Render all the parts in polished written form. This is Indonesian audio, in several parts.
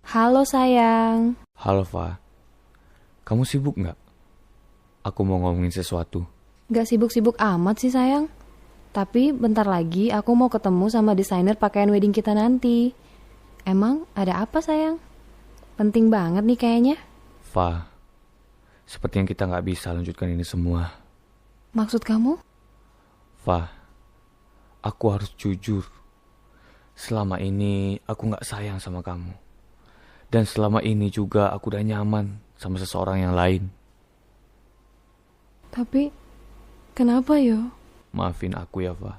Halo sayang. Halo Fa, kamu sibuk nggak? Aku mau ngomongin sesuatu. Gak sibuk-sibuk amat sih sayang. Tapi bentar lagi aku mau ketemu sama desainer pakaian wedding kita nanti. Emang ada apa sayang? Penting banget nih kayaknya. Fa, sepertinya kita nggak bisa lanjutkan ini semua. Maksud kamu? Fa, aku harus jujur. Selama ini aku nggak sayang sama kamu. Dan selama ini juga aku udah nyaman sama seseorang yang lain. Tapi kenapa yo? Maafin aku ya Fa.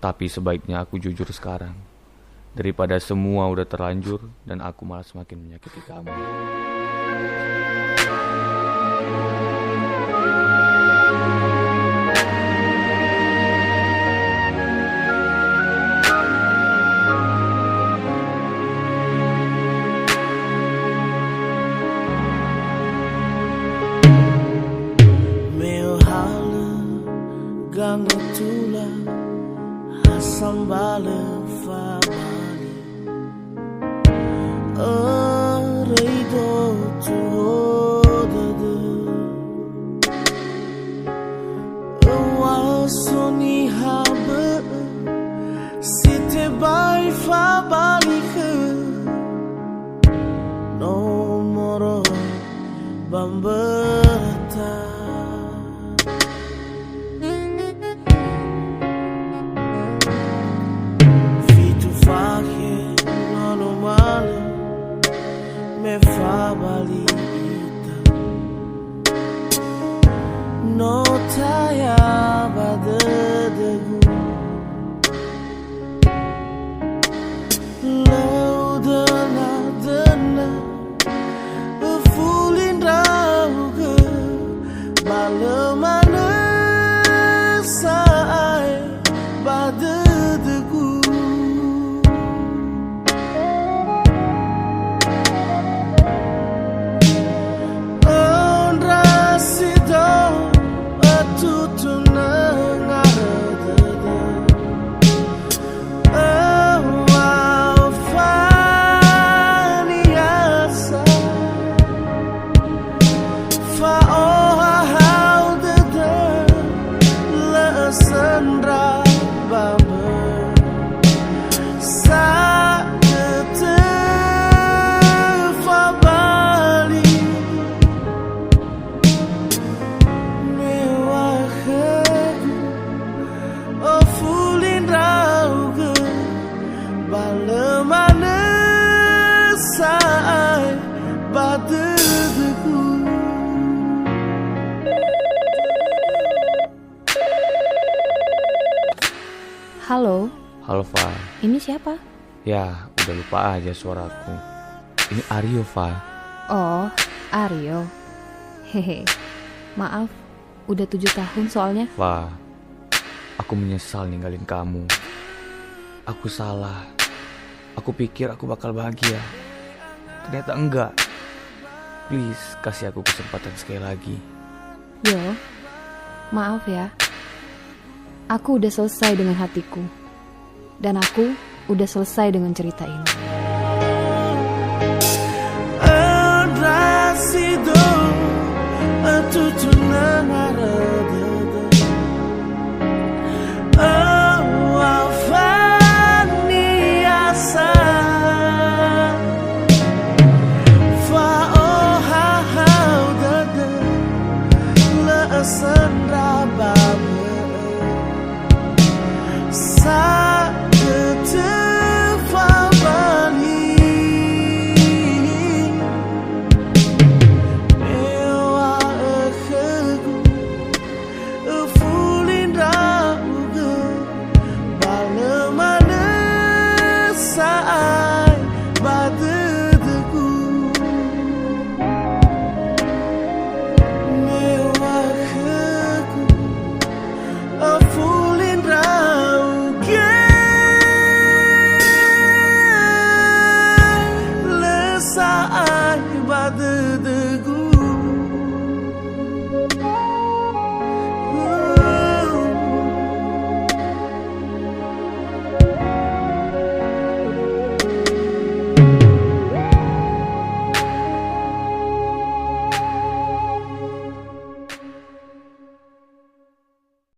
Tapi sebaiknya aku jujur sekarang. Daripada semua udah terlanjur dan aku malah semakin menyakiti kamu. Gang tula hasam bale fa bali reido tu hodade wasoni habe site bai fa bali ke no moro bamberta. Me fa balita no taya badödö laudana dana fulin rauge balemana sai badödö. Halo. Halo Fa. Ini siapa? Ya, udah lupa aja suaraku. Ini Aryo Fa. Oh, Aryo. Hehe. Maaf, udah 7 tahun soalnya. Fa, aku menyesal ninggalin kamu. Aku salah. Aku pikir aku bakal bahagia. Ternyata enggak. Please, kasih aku kesempatan sekali lagi. Yo, maaf ya. Aku udah selesai dengan hatiku. Dan aku udah selesai dengan cerita ini.